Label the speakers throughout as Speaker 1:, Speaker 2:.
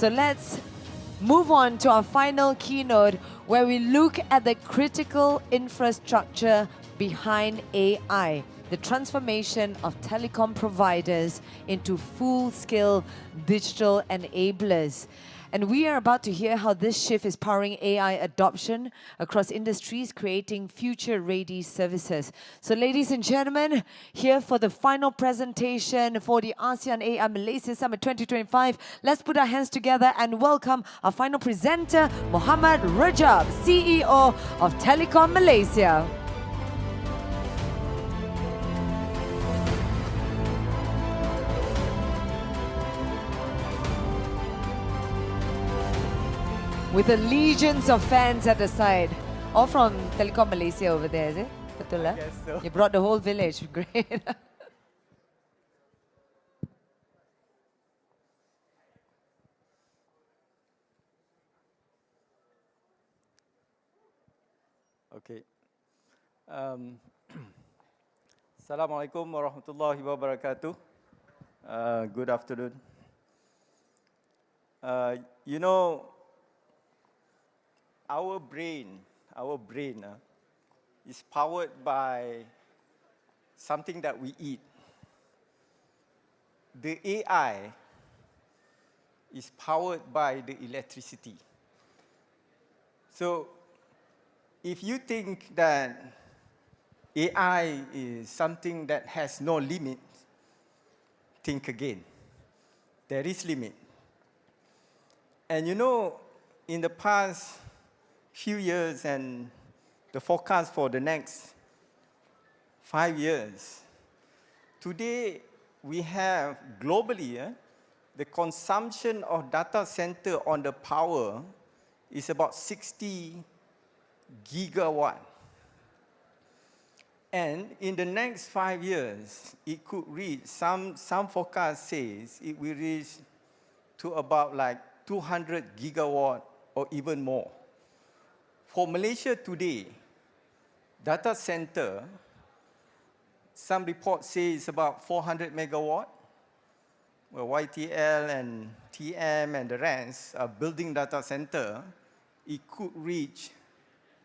Speaker 1: So let's move on to our final keynote, where we look at the critical infrastructure behind AI, the transformation of telecom providers into full-scale digital enablers. And we are about to hear how this shift is powering AI adoption across industries, creating future-ready services. So ladies and gentlemen, here for the final presentation for the ASEAN AI Malaysia Summit 2025, let's put our hands together and welcome our final presenter, Mohamad Rejab, CEO of Telekom Malaysia. With the legions of fans at the side. All from Telekom Malaysia over there, is it? Betul lah?
Speaker 2: Yes, so.
Speaker 1: You brought the whole village. Great.
Speaker 2: Okay. Assalamualaikum warahmatullahi wabarakatuh. Good afternoon. You know, our brain is powered by something that we eat. The AI is powered by the electricity. So, if you think that AI is something that has no limit, think again. There is limit. And you know, in the past few years and the forecast for the next 5 years, today we have globally, the consumption of data center on the power is about 60 gigawatt. And in the next 5 years, it could reach, some forecast says it will reach to about like 200 gigawatt or even more. For Malaysia today, data center, some reports say it's about 400 megawatt. Well, YTL and TM and the rest are building data center. It could reach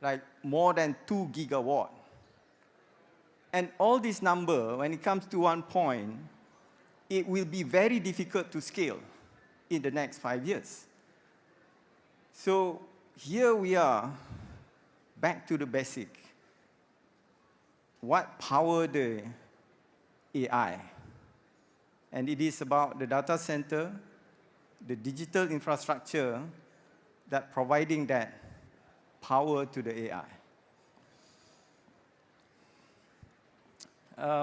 Speaker 2: like more than 2 gigawatt. And all this number, when it comes to one point, it will be very difficult to scale in the next 5 years. So here we are, back to the basic. What power the AI? And it is about the data center, the digital infrastructure that providing that power to the AI.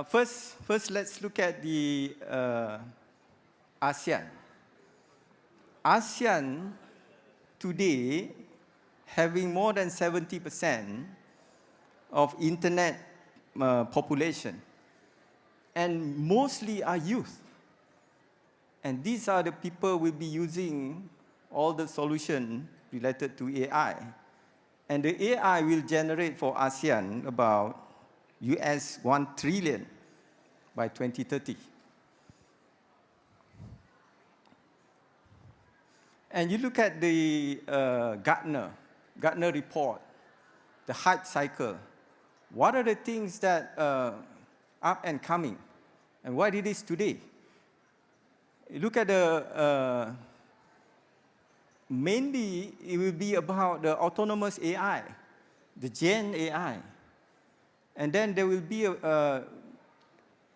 Speaker 2: First, let's look at the ASEAN. ASEAN today having more than 70% of internet population, and mostly are youth. And these are the people who will be using all the solution related to AI. And the AI will generate for ASEAN about US 1 trillion by 2030. And you look at the Gartner report, the hype cycle. What are the things that up and coming, and what it is today? You look at the, mainly it will be about the autonomous AI, the Gen AI. And then there will be a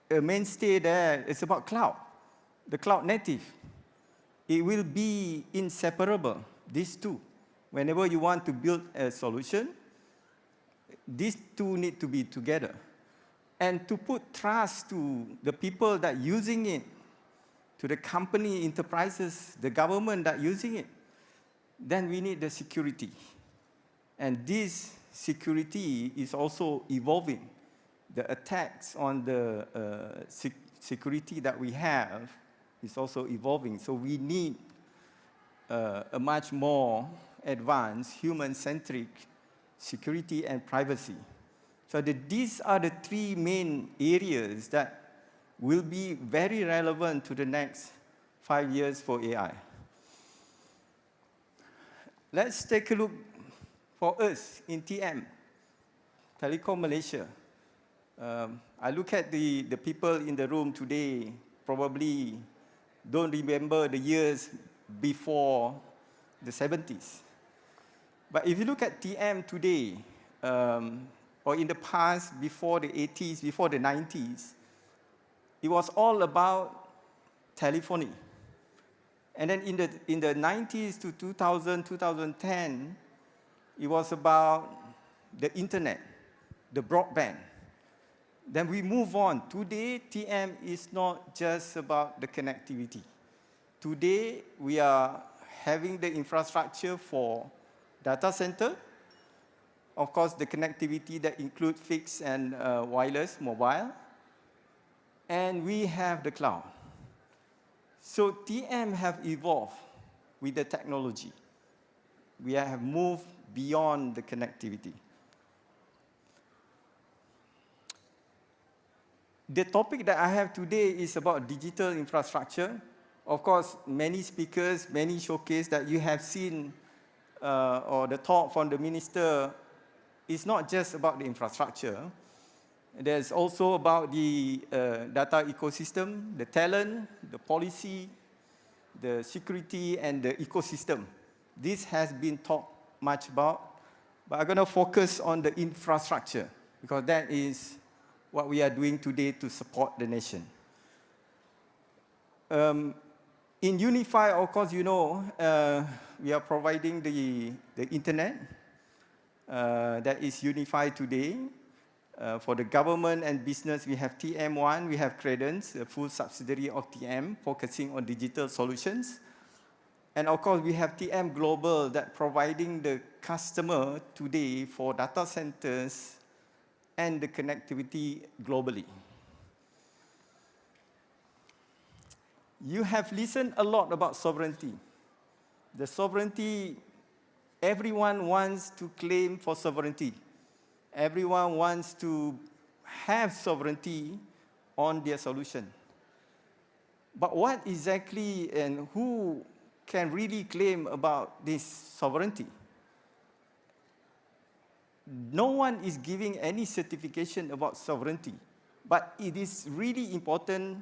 Speaker 2: mainstay there, it's about cloud, the cloud native. It will be inseparable, these two. Whenever you want to build a solution, these two need to be together. And to put trust to the people that are using it, to the company, enterprises, the government that are using it, then we need the security. And this security is also evolving. The attacks on the security that we have is also evolving. So we need a much more advanced, human-centric security and privacy. So these are the three main areas that will be very relevant to the next 5 years for AI. let's take a look for us in TM, Telekom Malaysia. I look at the people in the room today, probably don't remember the years before the 70s. But if you look at TM today, or in the past, before the 80s, before the 90s, it was all about telephony. And then in the 90s to 2000, 2010, it was about the internet, the broadband. Then we move on. Today, TM is not just about the connectivity. Today, we are having the infrastructure for data center. Of course, the connectivity that include fixed and wireless, mobile. And we have the cloud. So TM have evolved with the technology. We have moved beyond the connectivity. The topic that I have today is about digital infrastructure. Of course, many speakers, many showcase that you have seen, or the talk from the minister, is not just about the infrastructure. There's also about the data ecosystem, the talent, the policy, the security, and the ecosystem. This has been talked much about, but I'm going to focus on the infrastructure, because that is what we are doing today to support the nation. In Unify, of course, you know, we are providing the internet that is unified today. For the government and business, we have TM1, we have Credence, a full subsidiary of TM, focusing on digital solutions. And of course, we have TM Global that providing the customer today for data centers and the connectivity globally. You have listened a lot about sovereignty. The sovereignty, everyone wants to claim for sovereignty. Everyone wants to have sovereignty on their solution. But what exactly and who can really claim about this sovereignty? No one is giving any certification about sovereignty, but it is really important,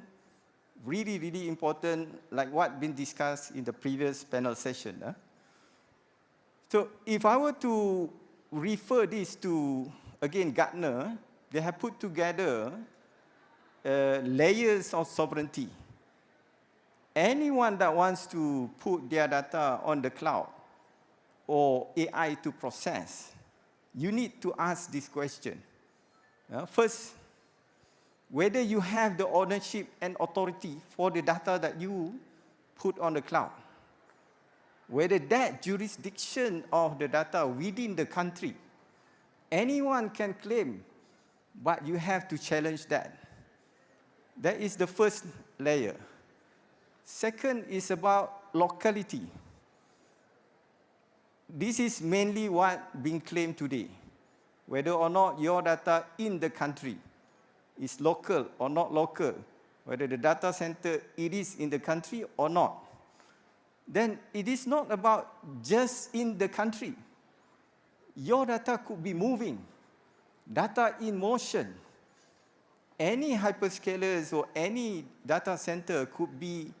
Speaker 2: really important, like what been discussed in the previous panel session. So if I were to refer this to, again, Gartner, they have put together layers of sovereignty. Anyone that wants to put their data on the cloud or AI to process, you need to ask this question. First, whether you have the ownership and authority for the data that you put on the cloud. Whether that jurisdiction of the data within the country, anyone can claim, but you have to challenge that. That is the first layer. Second is about locality. This is mainly what being claimed today. Whether or not your data in the country is local or not local, whether the data center it is in the country or not. Then it is not about just in the country. Your data could be moving, data in motion. Any hyperscalers or any data center could be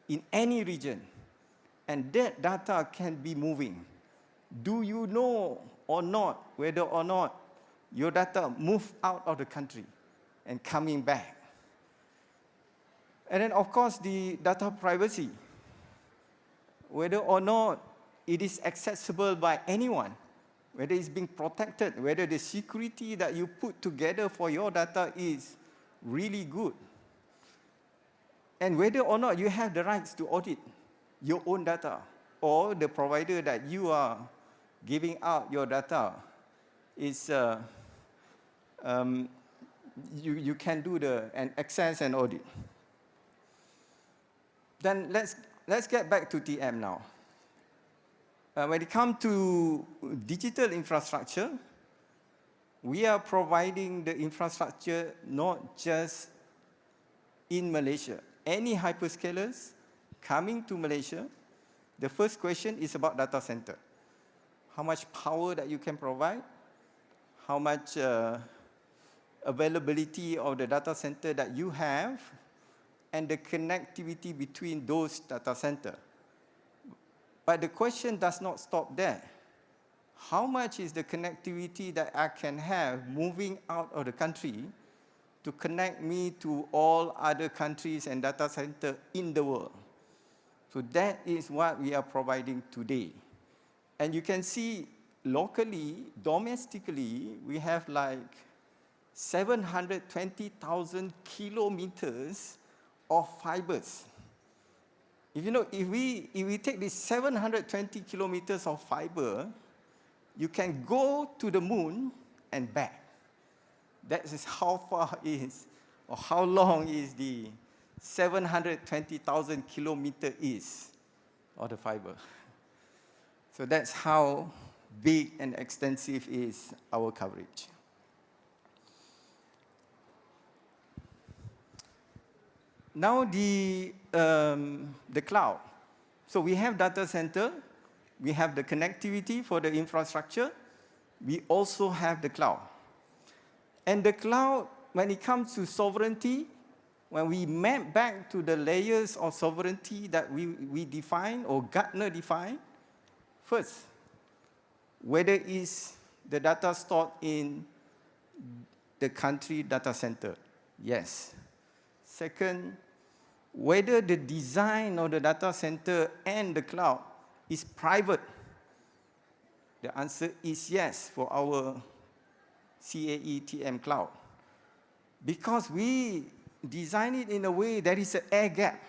Speaker 2: in any region, and that data can be moving. Do you know or not whether or not your data moved out of the country and coming back? And then, of course, the data privacy. Whether or not it is accessible by anyone, whether it's being protected, whether the security that you put together for your data is really good, and whether or not you have the rights to audit your own data, or the provider that you are giving out your data is, you can do and access and audit. Then let's get back to TM now. When it comes to digital infrastructure, we are providing the infrastructure not just in Malaysia. Any hyperscalers coming to Malaysia, the first question is about data center. how much power that you can provide, how much availability of the data center that you have, and the connectivity between those data centers. But the question does not stop there. How much is the connectivity that I can have moving out of the country to connect me to all other countries and data centers in the world? So that is what we are providing today. And you can see locally, domestically, we have like 720,000 kilometers of fibers. If we take these 720 kilometers of fiber, you can go to the moon and back. That is how far is, or how long is the 720,000 kilometers is of the fiber. So that's how big and extensive is our coverage. Now the cloud. So we have data center, we have the connectivity for the infrastructure, we also have the cloud. And the cloud, when it comes to sovereignty, when we map back to the layers of sovereignty that we define or Gartner defined, first, whether is the data stored in the country data center? Yes. Second, whether the design of the data center and the cloud is private. The answer is yes for our CAE-TM cloud. Because we design it in a way that is an air gap.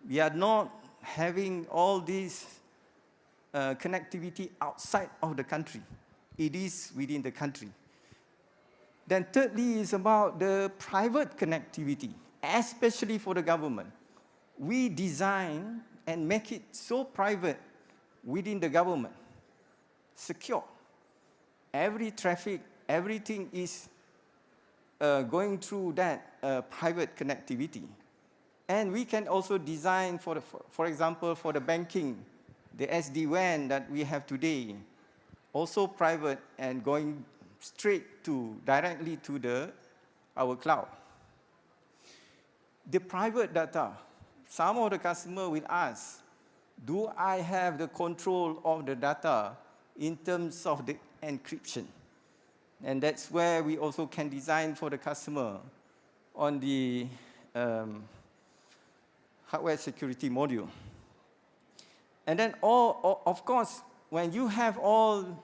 Speaker 2: We are not having all this connectivity outside of the country. It is within the country. Then thirdly is about the private connectivity, especially for the government. We design and make it so private within the government, secure. Every traffic, everything is going through that private connectivity. And we can also design, for example, for the banking, the SD-WAN that we have today, also private and going straight directly to our cloud. The private data, some of the customers will ask, do I have the control of the data in terms of the encryption? And that's where we also can design for the customer on the hardware security module. And then, of course, when you have all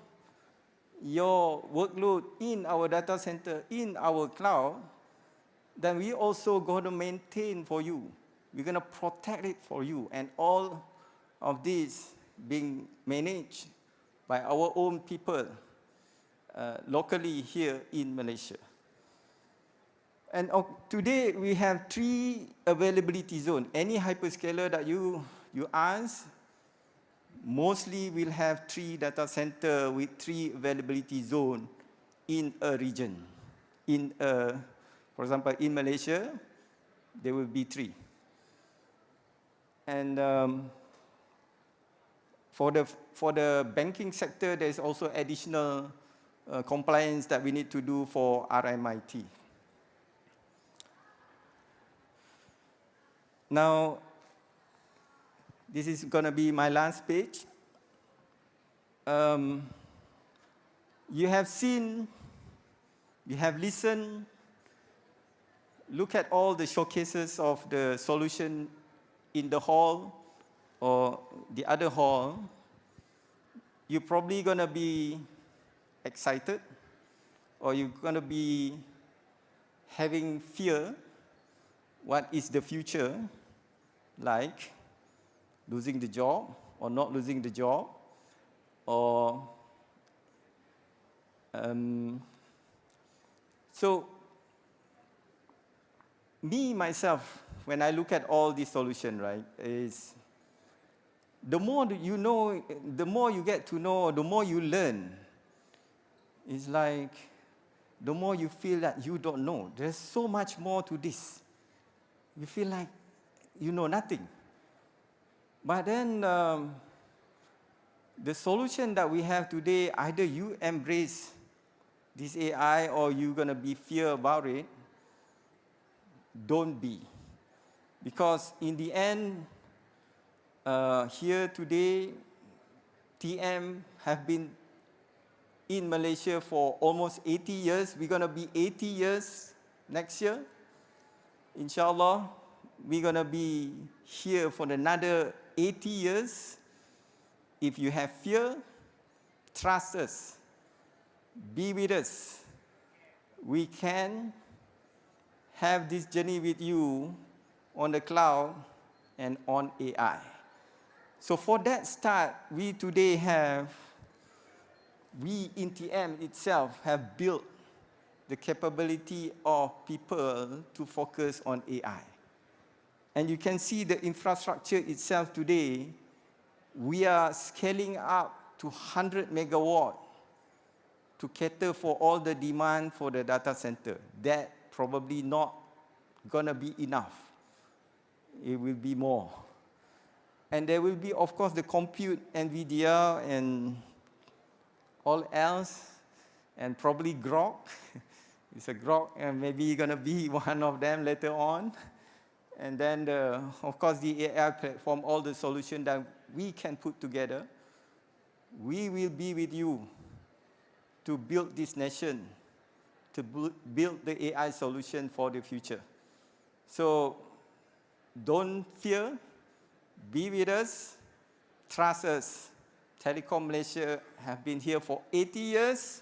Speaker 2: your workload in our data center, in our cloud, then we also going to maintain for you. We're going to protect it for you. And all of this being managed by our own people locally here in Malaysia. And today we have 3 availability zones. Any hyperscaler that you ask, mostly will have 3 data centers with 3 availability zones in a region. For example, in Malaysia, there will be 3. And for the banking sector, there's also additional compliance that we need to do for RMIT. Now, this is going to be my last page. You have seen, you have listened, look at all the showcases of the solution in the hall or the other hall. You're probably going to be excited, or you're going to be having fear. What is the future like? Losing the job or not losing the job, or so me myself, when I look at all these solutions, right, is the more you know, the more you get to know, the more you learn. It's like the more you feel that you don't know. There's so much more to this. You feel like you know nothing. But then the solution that we have today, either you embrace this AI or you're going to be fear about it. Don't be. Because in the end, here today, TM have been in Malaysia for almost 80 years. We're going to be 80 years next year. Inshallah, we're going to be here for another 80 years. If you have fear, trust us. Be with us. We can have this journey with you on the cloud and on AI. So for that start, we in TM itself have built the capability of people to focus on AI. And you can see the infrastructure itself today, we are scaling up to 100 megawatt to cater for all the demand for the data center. That probably not gonna be enough. It will be more. And there will be, of course, the compute, NVIDIA, and all else, and probably Grok. It's a Grok, and maybe gonna be one of them later on. And then, of course, the AI platform, all the solutions that we can put together. We will be with you to build this nation, to build the AI solution for the future. So don't fear, be with us, trust us. Telekom Malaysia have been here for 80 years.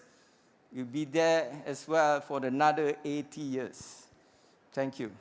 Speaker 2: We'll be there as well for another 80 years. Thank you.